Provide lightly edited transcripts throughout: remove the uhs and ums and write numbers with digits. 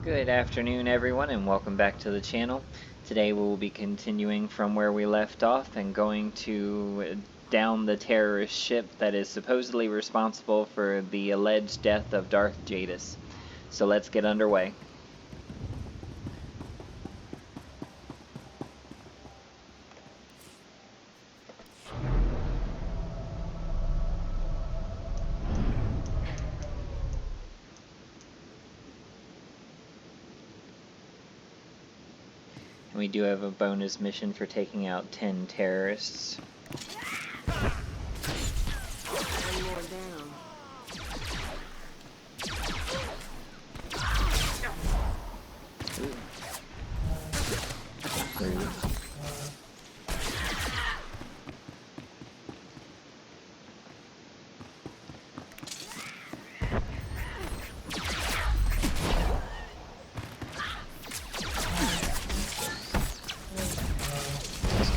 Good afternoon everyone and welcome back to the channel. Today we will be continuing from where we left off and going to down the terrorist ship that is supposedly responsible for the alleged death of Darth Jadis. So let's get underway. And we do have a bonus mission for taking out 10 terrorists.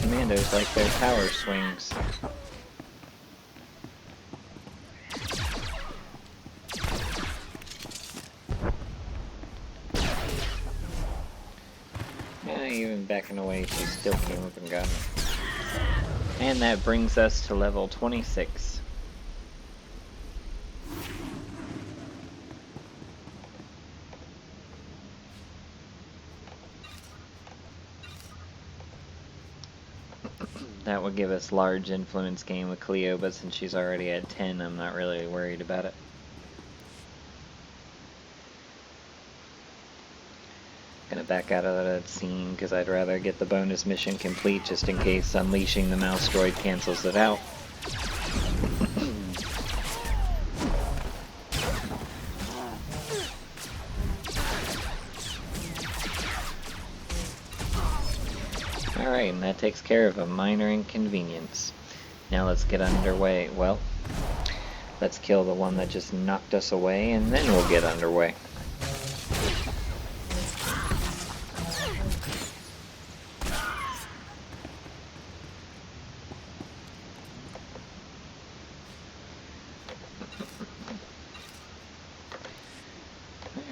Commandos like their power swings. Yeah, even backing away, she still came up and got me. And that brings us to level 26. That would give us large influence gain with Cleo, but since she's already at 10, I'm not really worried about it. Gonna back out of that scene because I'd rather get the bonus mission complete just in case unleashing the mouse droid cancels it out. Alright, and that takes care of a minor inconvenience. Now let's get underway. Well, let's kill the one that just knocked us away, and then we'll get underway.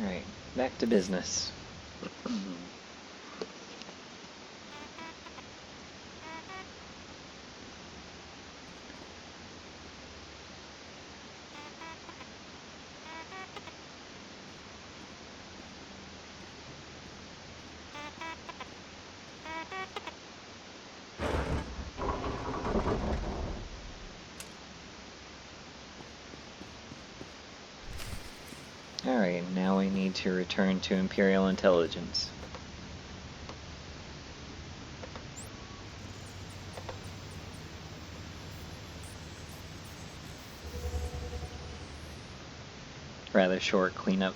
Alright, back to business. Alright, now we need to return to Imperial Intelligence. Rather short cleanup.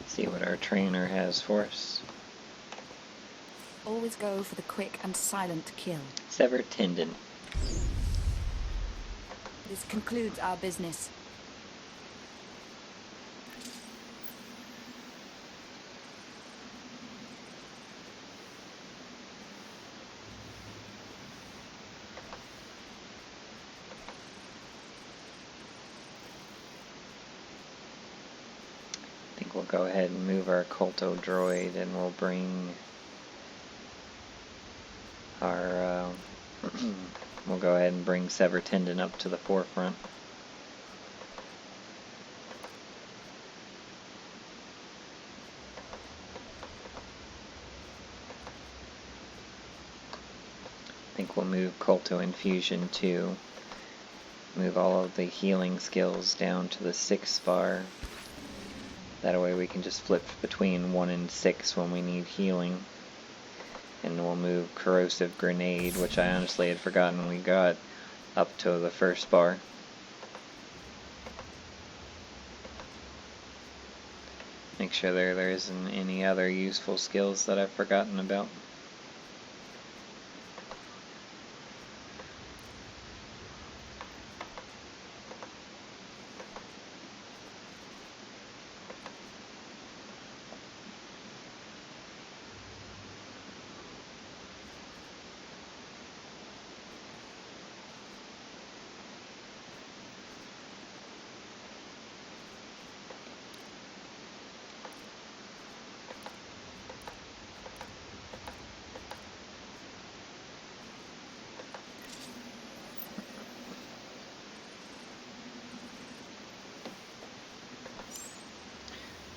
See what our trainer has for us. Always go for the quick and silent kill. Severed tendon. This concludes our business. I think we'll go ahead and move our Culto droid and we'll bring our we'll go ahead and bring Sever Tendon up to the forefront. I think we'll move Culto Infusion too. Move all of the healing skills down to the 6th bar. That way we can just flip between 1 and 6 when we need healing. And we'll move Corrosive Grenade, which I honestly had forgotten we got. up to the first bar. Make sure there isn't any other useful skills that I've forgotten about.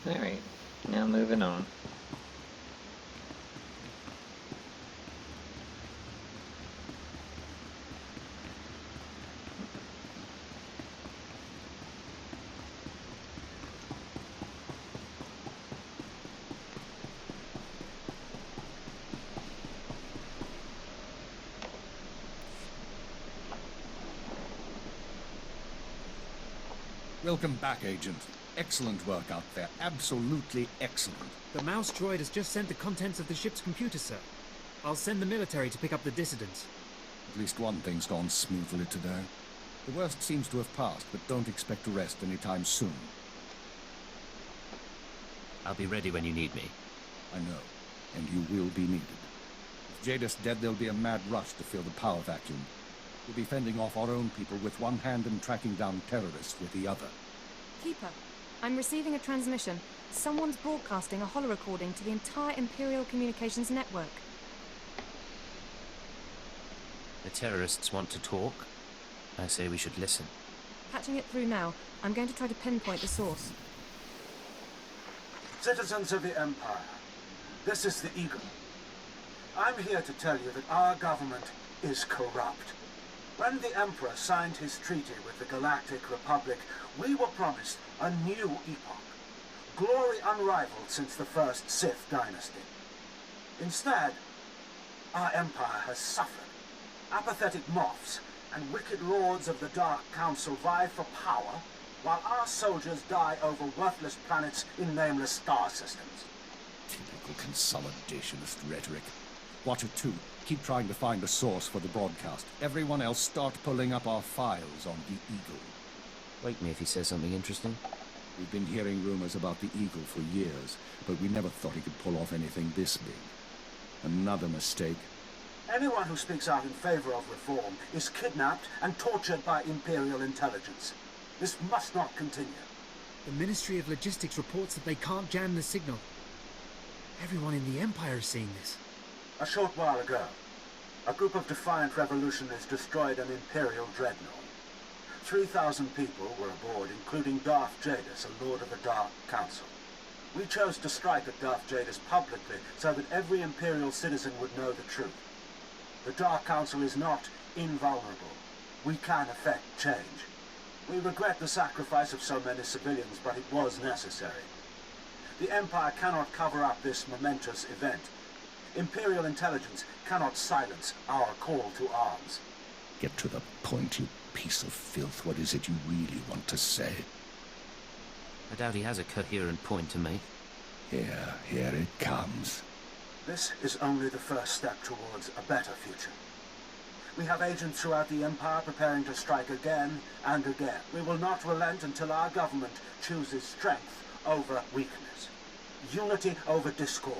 Alright, now moving on. Welcome back, Agent. Excellent work out there. Absolutely excellent. The mouse droid has just sent the contents of the ship's computer, sir. I'll send the military to pick up the dissidents. At least one thing's gone smoothly today. The worst seems to have passed, but don't expect to rest anytime soon. I'll be ready when you need me. I know, and you will be needed. With Jadis dead, there'll be a mad rush to fill the power vacuum. We'll be fending off our own people with one hand and tracking down terrorists with the other. Keeper, I'm receiving a transmission. Someone's broadcasting a holo-recording to the entire Imperial Communications network. The terrorists want to talk. I say we should listen. Patching it through now. I'm going to try to pinpoint the source. Citizens of the Empire, this is the Eagle. I'm here to tell you that our government is corrupt. When the Emperor signed his treaty with the Galactic Republic, we were promised a new epoch, glory unrivaled since the first Sith dynasty. Instead, our Empire has suffered. Apathetic moths and wicked lords of the Dark Council vie for power, while our soldiers die over worthless planets in nameless star systems. Typical consolidationist rhetoric. Watcher 2, keep trying to find a source for the broadcast. Everyone else start pulling up our files on the Eagle. Wake me if he says something interesting. We've been hearing rumors about the Eagle for years, but we never thought he could pull off anything this big. Another mistake. Anyone who speaks out in favor of reform is kidnapped and tortured by Imperial intelligence. This must not continue. The Ministry of Logistics reports that they can't jam the signal. Everyone in the Empire is seeing this. A short while ago, a group of defiant revolutionaries destroyed an Imperial dreadnought. 3,000 people were aboard, including Darth Jadis, a Lord of the Dark Council. We chose to strike at Darth Jadis publicly so that every Imperial citizen would know the truth. The Dark Council is not invulnerable. We can effect change. We regret the sacrifice of so many civilians, but it was necessary. The Empire cannot cover up this momentous event. Imperial intelligence cannot silence our call to arms. Get to the point, you piece of filth. What is it you really want to say? I doubt he has a coherent point to make. Here it comes. This is only the first step towards a better future. We have agents throughout the Empire preparing to strike again and again. We will not relent until our government chooses strength over weakness, unity over discord.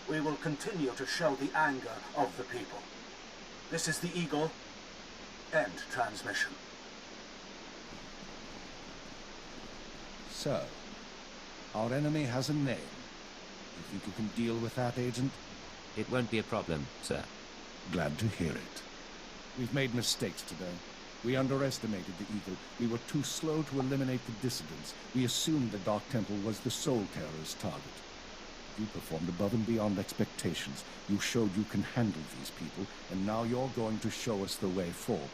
We will continue to show the anger of the people. This is the Eagle. End transmission. So, our enemy has a name. You think you can deal with that, Agent? It won't be a problem, sir. Glad to hear it. We've made mistakes today. We underestimated the Eagle. We were too slow to eliminate the dissidents. We assumed the Dark Temple was the sole terrorist target. You performed above and beyond expectations. You showed you can handle these people, and now you're going to show us the way forward.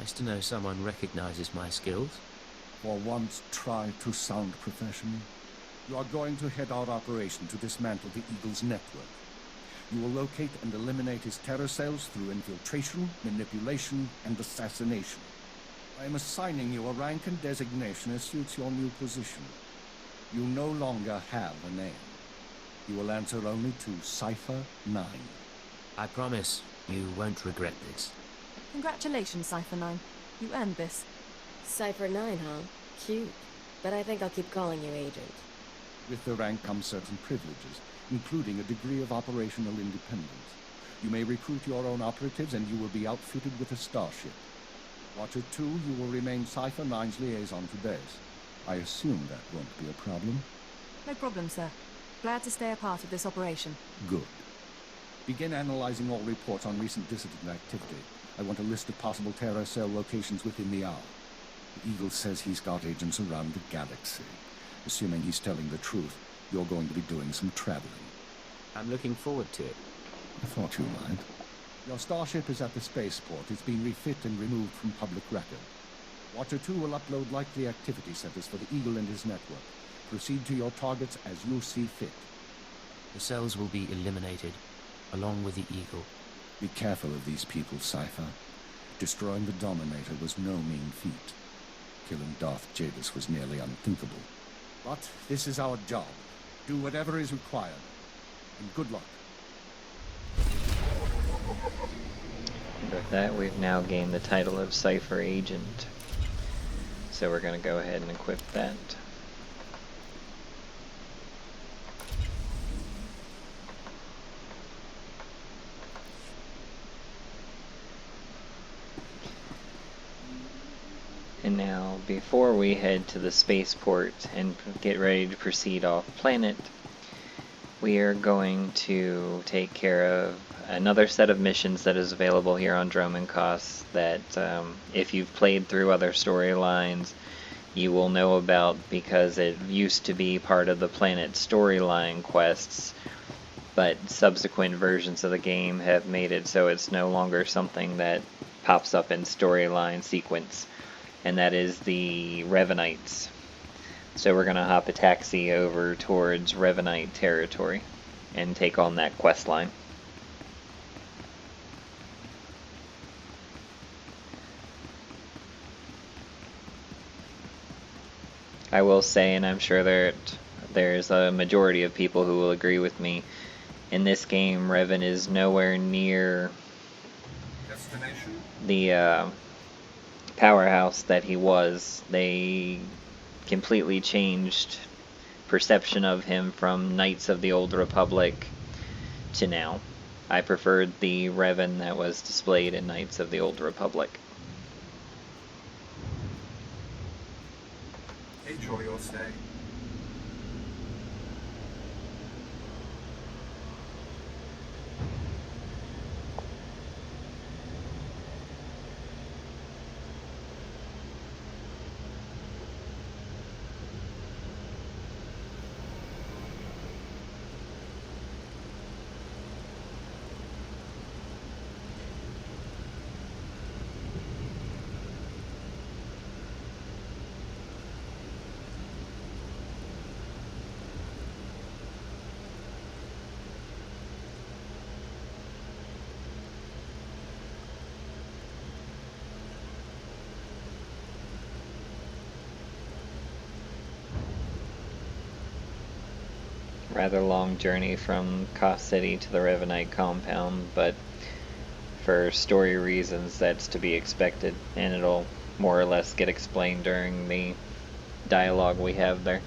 Nice to know someone recognizes my skills. For once, try to sound professional. You are going to head our operation to dismantle the Eagle's network. You will locate and eliminate his terror cells through infiltration, manipulation, and assassination. I am assigning you a rank and designation as suits your new position. You no longer have a name. You will answer only to Cypher 9. I promise you won't regret this. Congratulations, Cypher 9. You earned this. Cypher 9, huh? Cute. But I think I'll keep calling you Agent. With the rank comes certain privileges, including a degree of operational independence. You may recruit your own operatives, and you will be outfitted with a starship. Watcher 2, you will remain Cypher 9's liaison to base. I assume that won't be a problem? No problem, sir. Glad to stay a part of this operation. Good. Begin analyzing all reports on recent dissident activity. I want a list of possible terror cell locations within the hour. The Eagle says he's got agents around the galaxy. Assuming he's telling the truth, you're going to be doing some traveling. I'm looking forward to it. I thought you might. Your starship is at the spaceport. It's been refit and removed from public record. Watcher 2 will upload likely activity centers for the Eagle and his network. Proceed to your targets as you see fit. The cells will be eliminated, along with the Eagle. Be careful of these people, Cypher. Destroying the Dominator was no mean feat. Killing Darth Jadis was nearly unthinkable. But this is our job. Do whatever is required. And good luck. And with that, we've now gained the title of Cypher Agent. So we're going to go ahead and equip that. And now, before we head to the spaceport and get ready to proceed off planet, we are going to take care of another set of missions that is available here on Dromenkos that if you've played through other storylines, you will know about, because it used to be part of the planet storyline quests, but subsequent versions of the game have made it so it's no longer something that pops up in storyline sequence, and that is the Revenites. So we're going to hop a taxi over towards Revenite territory and take on that quest line. I will say, and I'm sure there's a majority of people who will agree with me, in this game, Revan is nowhere near the powerhouse that he was. They completely changed perception of him from Knights of the Old Republic to now. I preferred the Revan that was displayed in Knights of the Old Republic. Enjoy your stay. Rather long journey from Kos City to the Revanite compound, but for story reasons that's to be expected, and it'll more or less get explained during the dialogue we have there.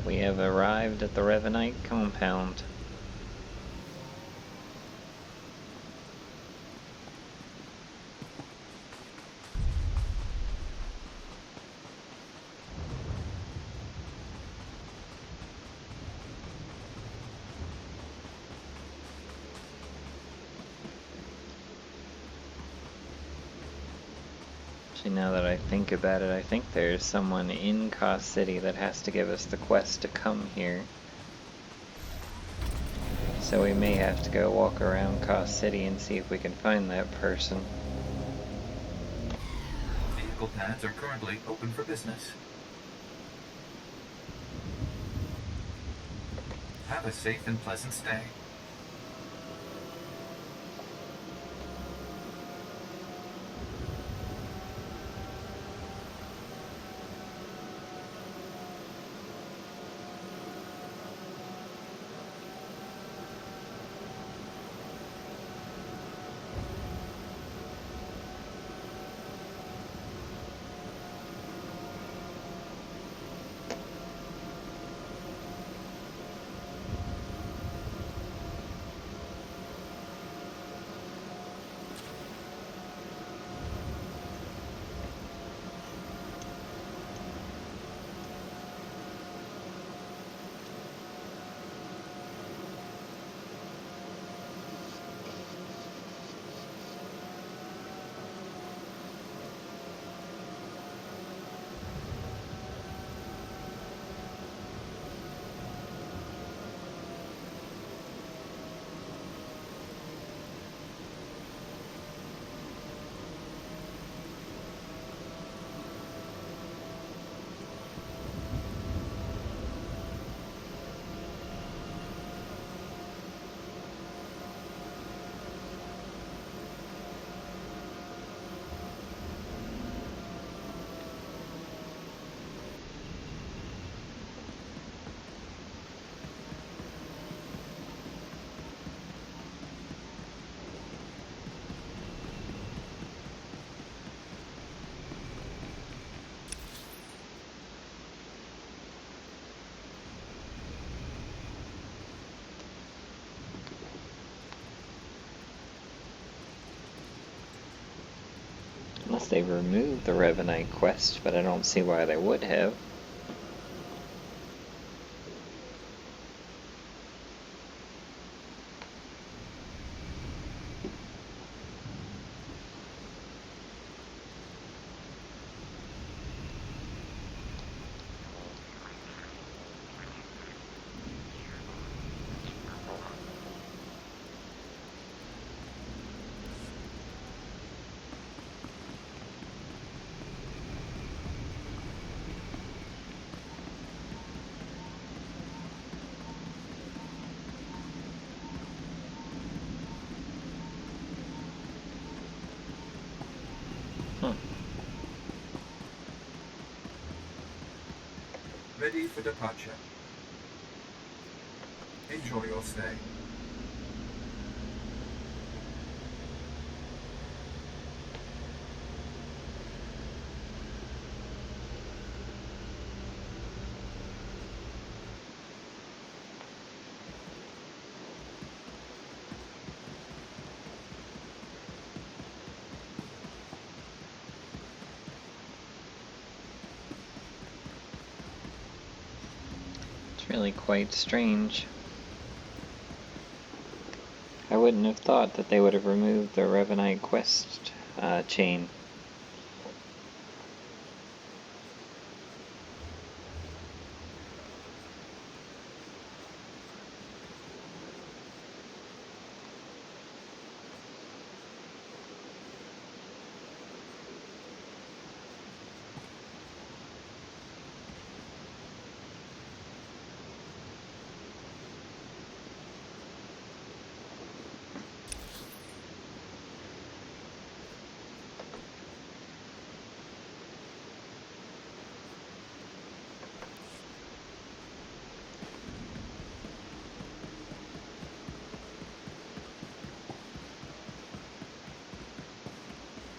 We have arrived at the Revanite compound. Actually, now that I think about it, I think there's someone in Cost City that has to give us the quest to come here. So we may have to go walk around Cost City and see if we can find that person. Vehicle pads are currently open for business. Have a safe and pleasant stay. Unless they removed the Revenite quest, but I don't see why they would have. Ready for departure. Enjoy your stay. Really quite strange. I wouldn't have thought that they would have removed the Revenite quest chain.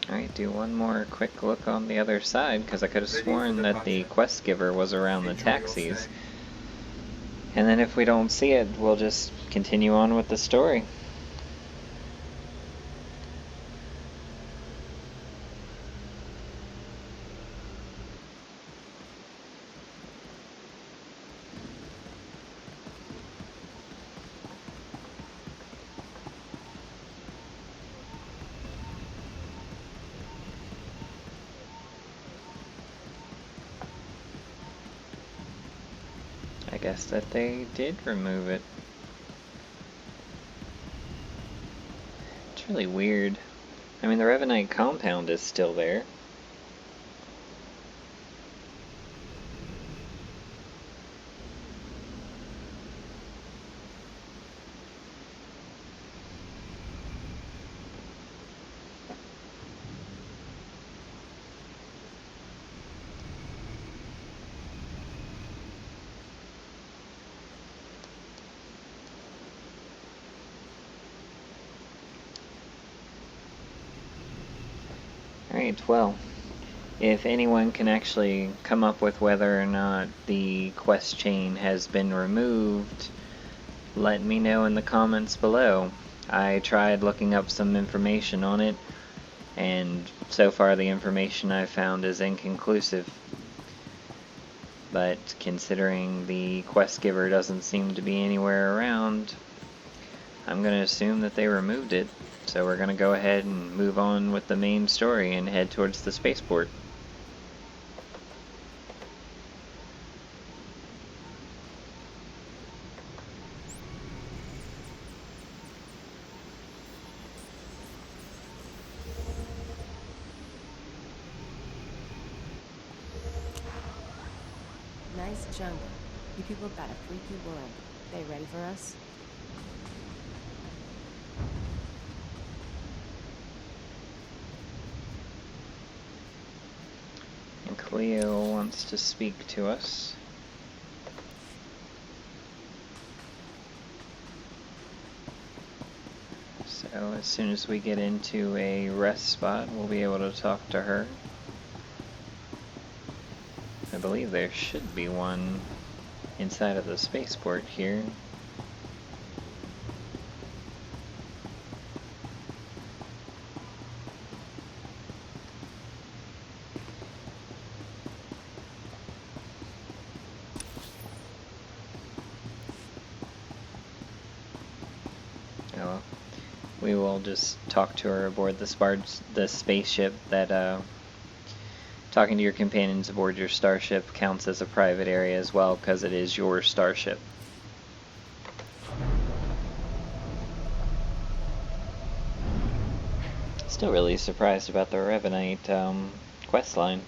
Alright, do one more quick look on the other side, because I could have sworn that the quest giver was around the taxis. And then if we don't see it, we'll just continue on with the story. Guess that they did remove it. It's really weird. I mean, the Revenite compound is still there. Alright, well, if anyone can actually come up with whether or not the quest chain has been removed, let me know in the comments below. I tried looking up some information on it, and so far the information I've found is inconclusive. But considering the quest giver doesn't seem to be anywhere around, I'm going to assume that they removed it. So we're going to go ahead and move on with the main story and head towards the spaceport. Nice jungle. You people got a freaky world. They ready for us? And Cleo wants to speak to us. So as soon as we get into a rest spot, we'll be able to talk to her. I believe there should be one inside of the spaceport here. We will just talk to her aboard the spaceship. That talking to your companions aboard your starship counts as a private area as well, because it is your starship. Still really surprised about the Revenite quest line,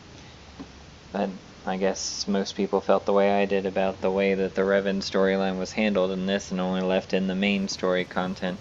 but I guess most people felt the way I did about the way that the Revan storyline was handled in this, and only left in the main story content.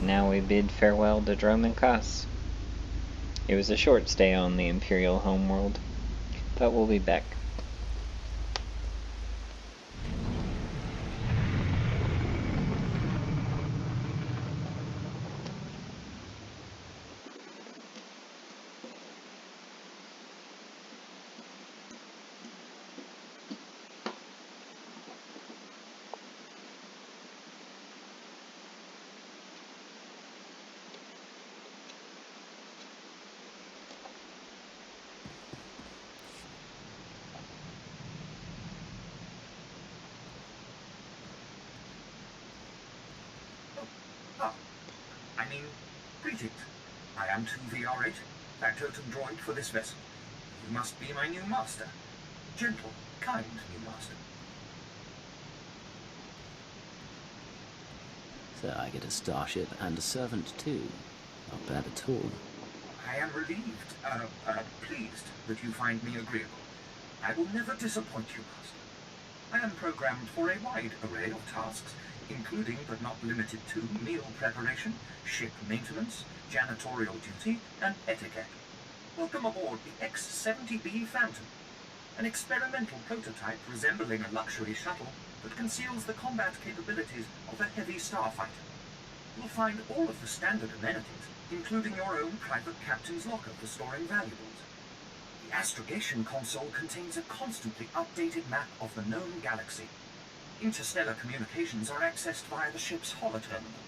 Now we bid farewell to Drum and Koss. It was a short stay on the Imperial homeworld, but we'll be back. Greetings. I am 2VR8, factotum droid for this vessel. You must be my new master. Gentle, kind new master. So I get a starship and a servant too. Not bad at all. I am relieved, pleased that you find me agreeable. I will never disappoint you, Master. I am programmed for a wide array of tasks, including but not limited to meal preparation, ship maintenance, janitorial duty, and etiquette. Welcome aboard the X-70B Phantom, an experimental prototype resembling a luxury shuttle that conceals the combat capabilities of a heavy starfighter. You'll find all of the standard amenities, including your own private captain's locker for storing valuables. The astrogation console contains a constantly updated map of the known galaxy. Interstellar communications are accessed via the ship's holoterminal.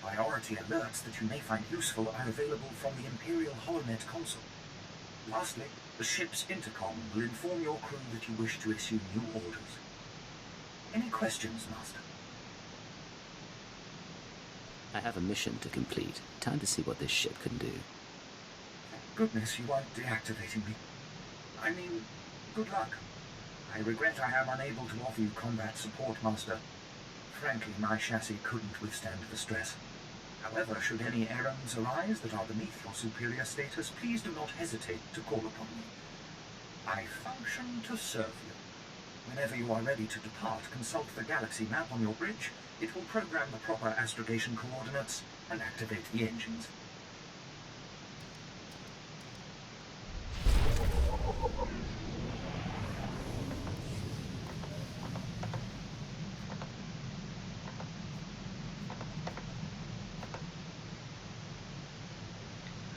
Priority alerts that you may find useful are available from the Imperial HoloNet console. Lastly, the ship's intercom will inform your crew that you wish to issue new orders. Any questions, Master? I have a mission to complete. Time to see what this ship can do. Thank goodness you aren't deactivating me. I mean, good luck. I regret I am unable to offer you combat support, Master. Frankly, my chassis couldn't withstand the stress. However, should any errands arise that are beneath your superior status, please do not hesitate to call upon me. I function to serve you. Whenever you are ready to depart, consult the galaxy map on your bridge. It will program the proper astrogation coordinates and activate the engines.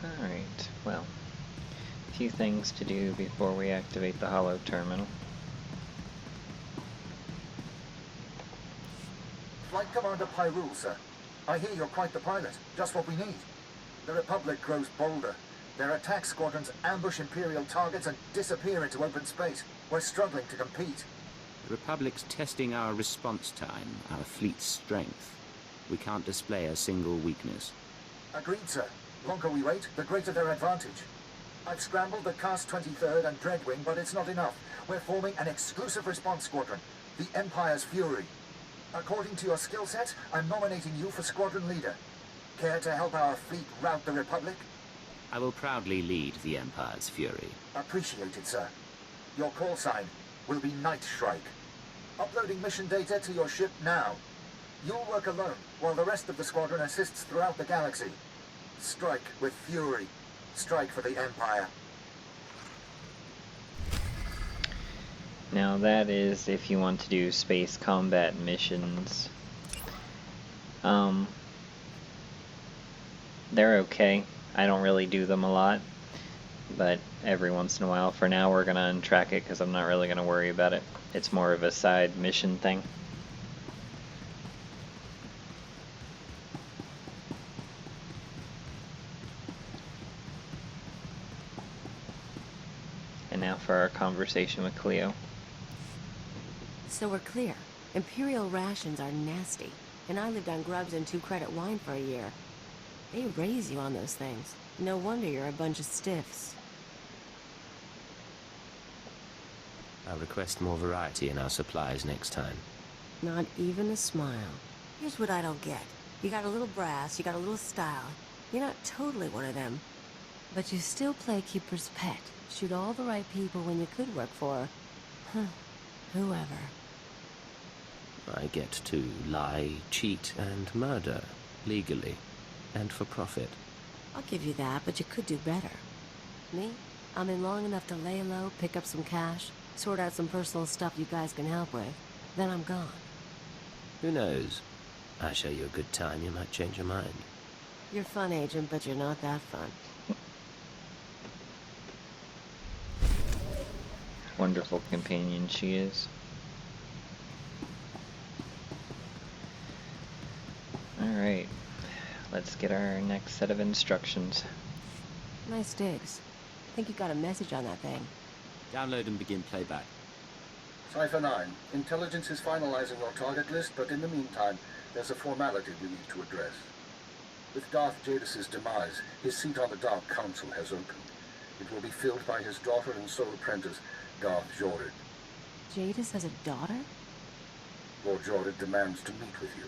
Alright, well, a few things to do before we activate the holo terminal. Flight Commander Pyrul, sir. I hear you're quite the pilot. Just what we need. The Republic grows bolder. Their attack squadrons ambush Imperial targets and disappear into open space. We're struggling to compete. The Republic's testing our response time, our fleet's strength. We can't display a single weakness. Agreed, sir. Longer we wait, the greater their advantage. I've scrambled the Cast 23rd and Dreadwing, but it's not enough. We're forming an exclusive response squadron, the Empire's Fury. According to your skill set, I'm nominating you for squadron leader. Care to help our fleet rout the Republic? I will proudly lead the Empire's Fury. Appreciated, sir. Your call sign will be Night Shrike. Uploading mission data to your ship now. You'll work alone, while the rest of the squadron assists throughout the galaxy. Strike with fury. Strike for the Empire. Now that is if you want to do space combat missions. They're okay. I don't really do them a lot, but every once in a while. For now we're gonna untrack it because I'm not really gonna worry about it. It's more of a side mission thing. And now for our conversation with Cleo. So we're clear. Imperial rations are nasty, and I lived on grubs and 2-credit wine for a year. They raise you on those things. No wonder you're a bunch of stiffs. I'll request more variety in our supplies next time. Not even a smile. Here's what I don't get. You got a little brass, you got a little style. You're not totally one of them. But you still play keeper's pet. Shoot all the right people when you could work for... whoever. I get to lie, cheat, and murder. Legally. And for profit. I'll give you that, but you could do better. Me? I'm in long enough to lay low, pick up some cash, sort out some personal stuff you guys can help with. Then I'm gone. Who knows? I show you a good time, you might change your mind. You're fun, Agent, but you're not that fun. Wonderful companion she is. Alright, let's get our next set of instructions. Nice digs. Think you got a message on that thing. Download and begin playback. Cypher 9, intelligence is finalizing our target list, but in the meantime, there's a formality we need to address. With Darth Jadis' demise, his seat on the Dark Council has opened. It will be filled by his daughter and sole apprentice, Darth Zhorrid. Jadis has a daughter? Lord Zhorrid demands to meet with you.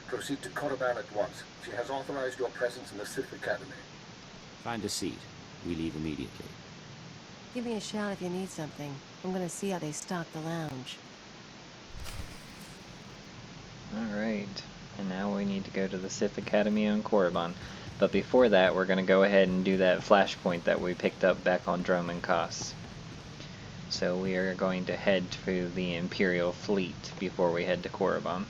Proceed to Korriban at once. She has authorized your presence in the Sith Academy. Find a seat. We leave immediately. Give me a shout if you need something. I'm gonna see how they stock the lounge. Alright, and now we need to go to the Sith Academy on Korriban. But before that, we're going to go ahead and do that flashpoint that we picked up back on Dromund Kaas. So we are going to head to the Imperial fleet before we head to Korriban.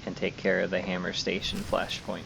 And take care of the Hammer Station flashpoint.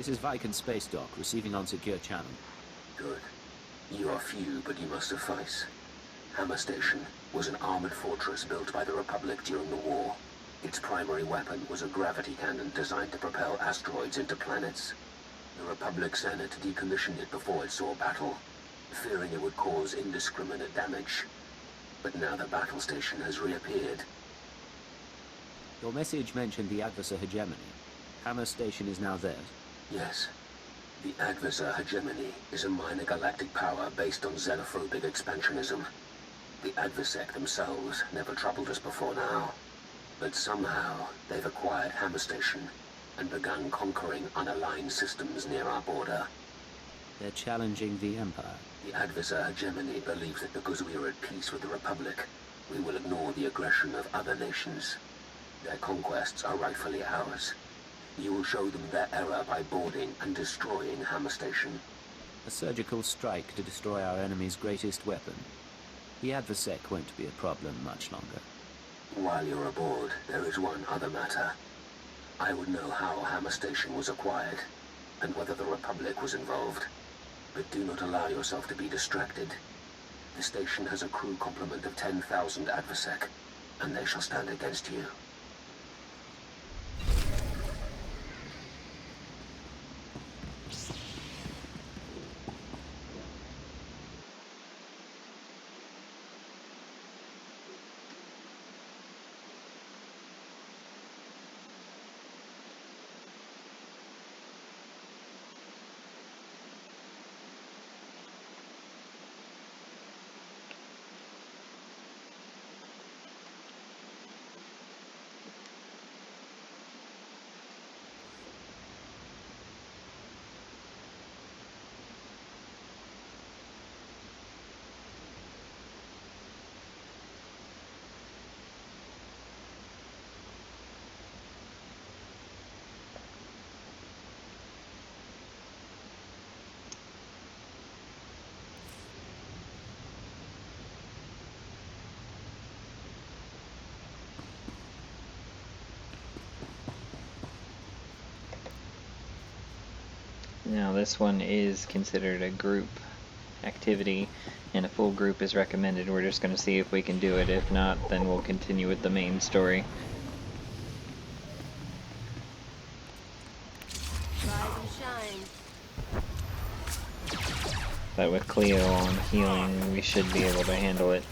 This is Viken Space Dock, receiving on secure channel. Good. You are few, but you must suffice. Hammer Station was an armored fortress built by the Republic during the war. Its primary weapon was a gravity cannon designed to propel asteroids into planets. The Republic Senate decommissioned it before it saw battle, fearing it would cause indiscriminate damage. But now the battle station has reappeared. Your message mentioned the Adversar hegemony. Hammer Station is now theirs. Yes. The Adversar hegemony is a minor galactic power based on xenophobic expansionism. The Adversec themselves never troubled us before now. But somehow, they've acquired Hammer Station and begun conquering unaligned systems near our border. They're challenging the Empire. The Adversar hegemony believes that because we are at peace with the Republic, we will ignore the aggression of other nations. Their conquests are rightfully ours. You will show them their error by boarding and destroying Hammer Station. A surgical strike to destroy our enemy's greatest weapon. The Adversec won't be a problem much longer. While you're aboard, there is one other matter. I would know how Hammer Station was acquired, and whether the Republic was involved. But do not allow yourself to be distracted. The station has a crew complement of 10,000 Adversec, and they shall stand against you. Now this one is considered a group activity, and a full group is recommended. We're just going to see if we can do it. If not, then we'll continue with the main story. Rise and shine. But with Cleo on healing, we should be able to handle it.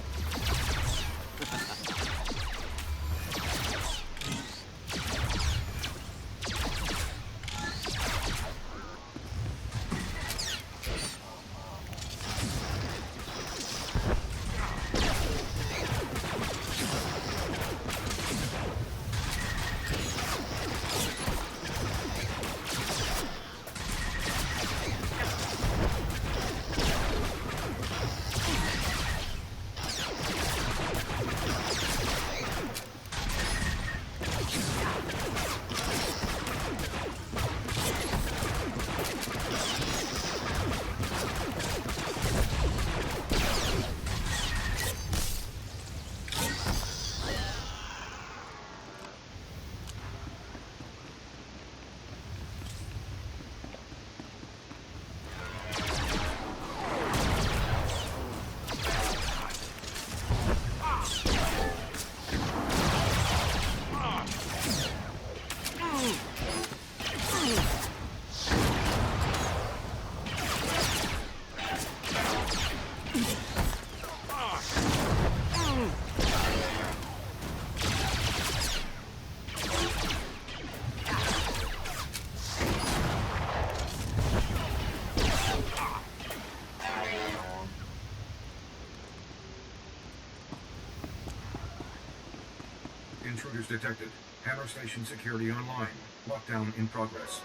Intruders detected. Hammer Station security online. Lockdown in progress.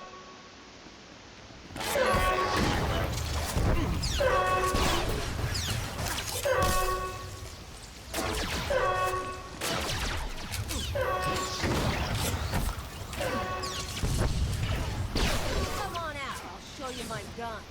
Come on out. I'll show you my gun.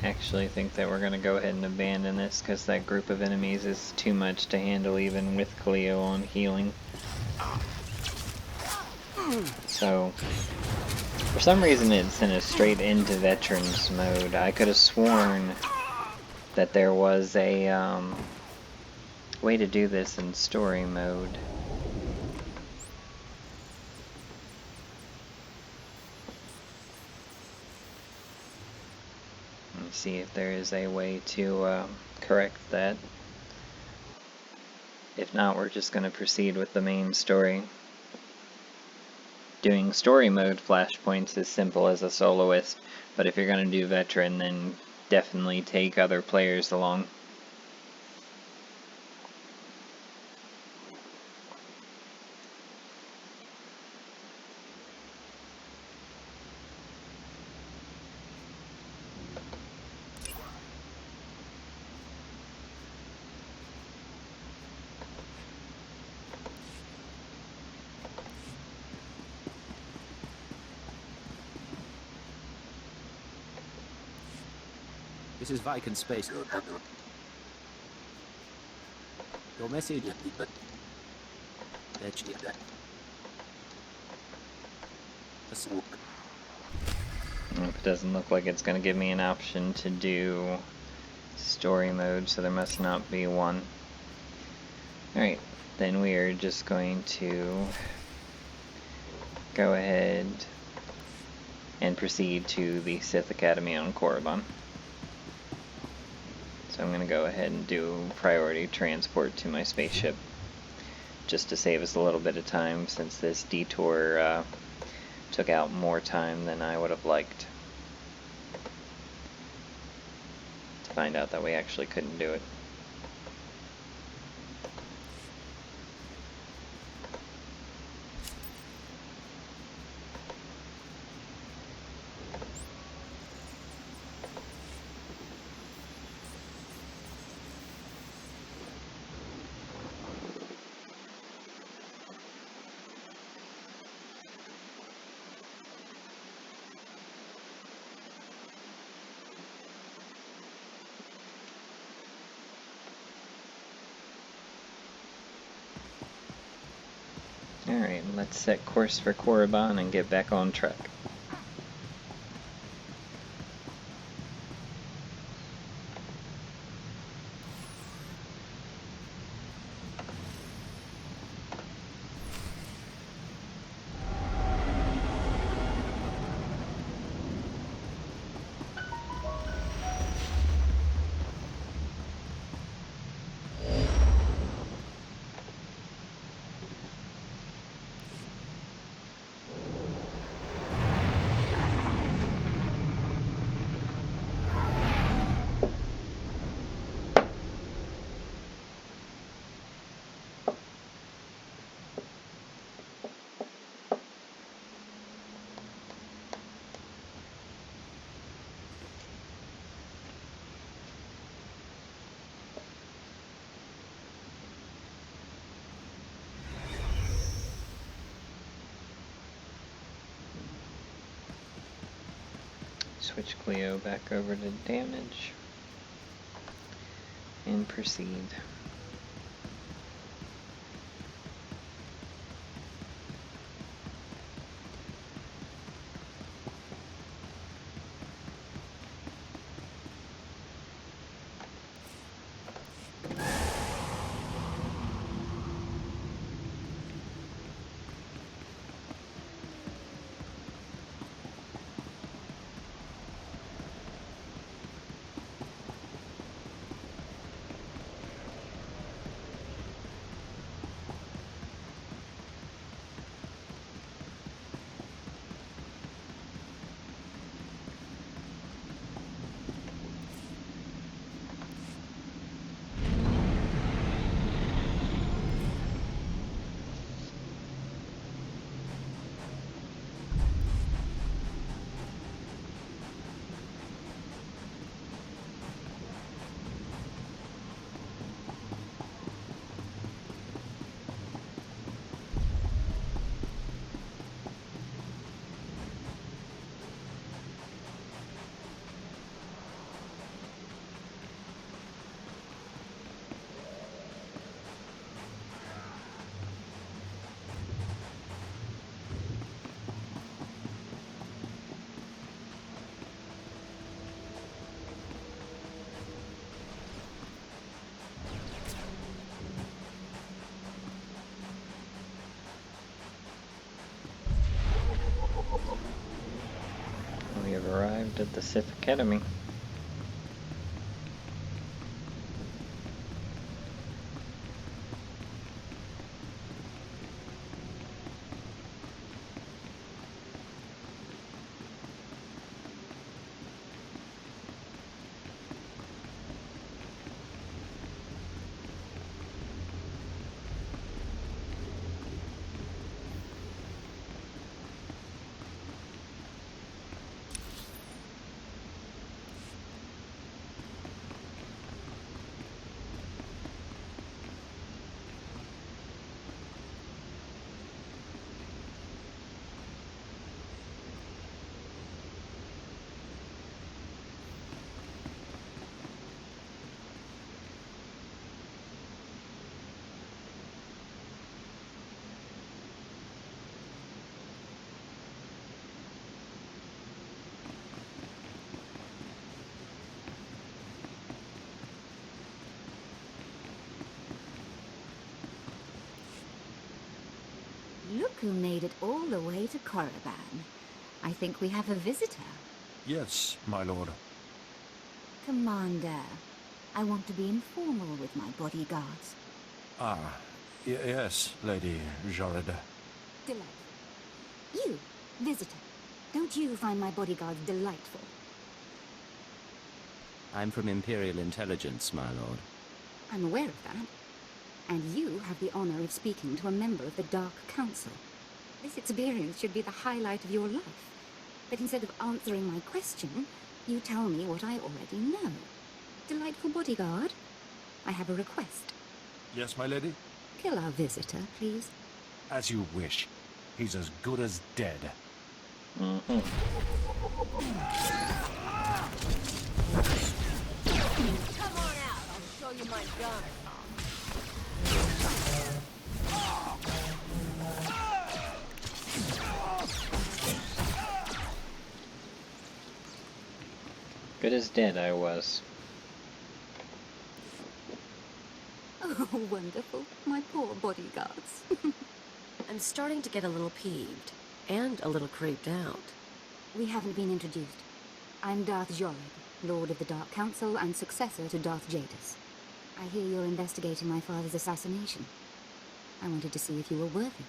I actually think that we're going to go ahead and abandon this because that group of enemies is too much to handle even with Cleo on healing. So, for some reason it sent us straight into Veterans mode. I could have sworn that there was a way to do this in story mode. Let's see if there is a way to correct that. If not, we're just going to proceed with the main story. Doing story mode flashpoints is simple as a soloist, but if you're going to do veteran, then definitely take other players along. This is Viking Space. Your message. It doesn't look like it's going to give me an option to do story mode, so there must not be one. Alright, then we are just going to go ahead and proceed to the Sith Academy on Korriban. So I'm going to go ahead and do priority transport to my spaceship, just to save us a little bit of time, since this detour took out more time than I would have liked. To find out that we actually couldn't do it. Alright, let's set course for Korriban and get back on track. Switch Cleo back over to damage and proceed. We have arrived at the Sith Academy. Look who made it all the way to Korriban. I think we have a visitor. Yes, my lord. Commander, I want to be informal with my bodyguards. Ah, yes, Lady Zhorrid. Delightful. You, visitor, don't you find my bodyguards delightful? I'm from Imperial Intelligence, my lord. I'm aware of that. And you have the honor of speaking to a member of the Dark Council. This experience should be the highlight of your life. But instead of answering my question, you tell me what I already know. Delightful bodyguard, I have a request. Yes, my lady? Kill our visitor, please. As you wish. He's as good as dead. Mm-hmm. Come on out, I'll show you my gun. Good as dead I was. Oh, wonderful. My poor bodyguards. I'm starting to get a little peeved, and a little creeped out. We haven't been introduced. I'm Darth Zhorrid, Lord of the Dark Council and successor to Darth Jadis. I hear you're investigating my father's assassination. I wanted to see if you were worthy.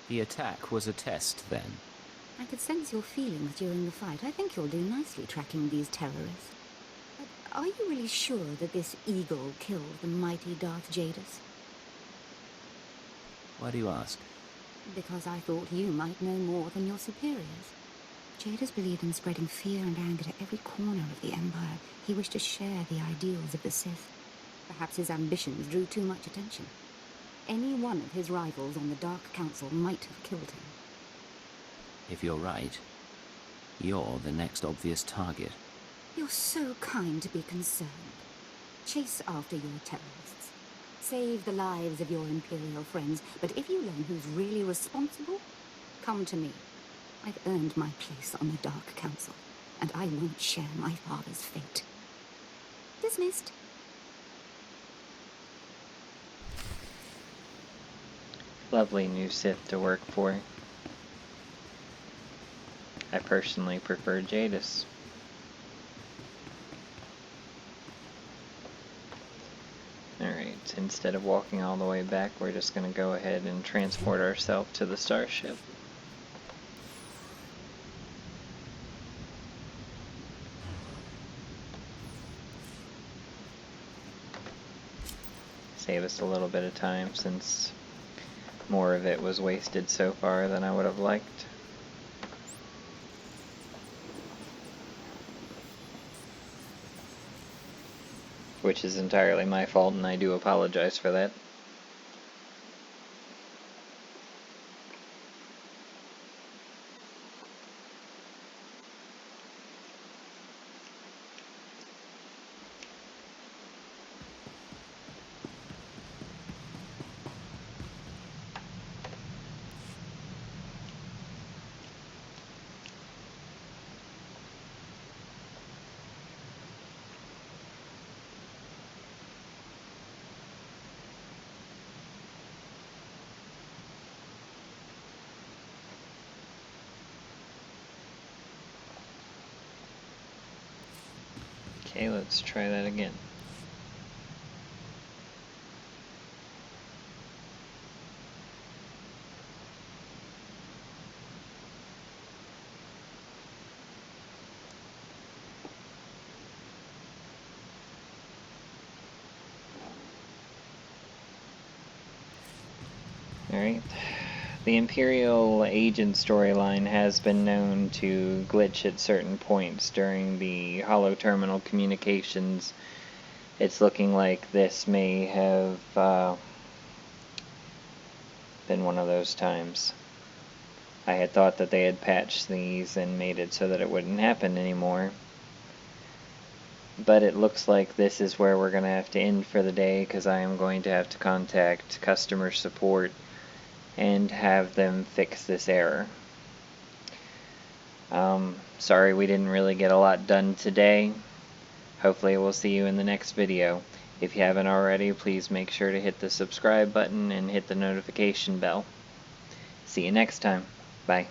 The attack was a test, then. I could sense your feelings during the fight. I think you'll do nicely tracking these terrorists. But are you really sure that this eagle killed the mighty Darth Jadis? Why do you ask? Because I thought you might know more than your superiors. Jadis believed in spreading fear and anger to every corner of the Empire. He wished to share the ideals of the Sith. Perhaps his ambitions drew too much attention. Any one of his rivals on the Dark Council might have killed him. If you're right, you're the next obvious target. You're so kind to be concerned. Chase after your terrorists. Save the lives of your Imperial friends, but if you learn who's really responsible, come to me. I've earned my place on the Dark Council, and I won't share my father's fate. Dismissed. Lovely new Sith to work for. I personally prefer Jadis. Alright, instead of walking all the way back, we're just going to go ahead and transport ourselves to the starship. Save us a little bit of time since more of it was wasted so far than I would have liked. Which is entirely my fault, and I do apologize for that. Okay, let's try that again. Alright. The Imperial agent storyline has been known to glitch at certain points during the holo terminal communications. It's looking like this may have been one of those times. I had thought that they had patched these and made it so that it wouldn't happen anymore. But it looks like this is where we're going to have to end for the day, because I am going to have to contact customer support and have them fix this error. Sorry we didn't really get a lot done today. Hopefully we'll see you in the next video. If you haven't already, please make sure to hit the subscribe button and hit the notification bell. See you next time. Bye.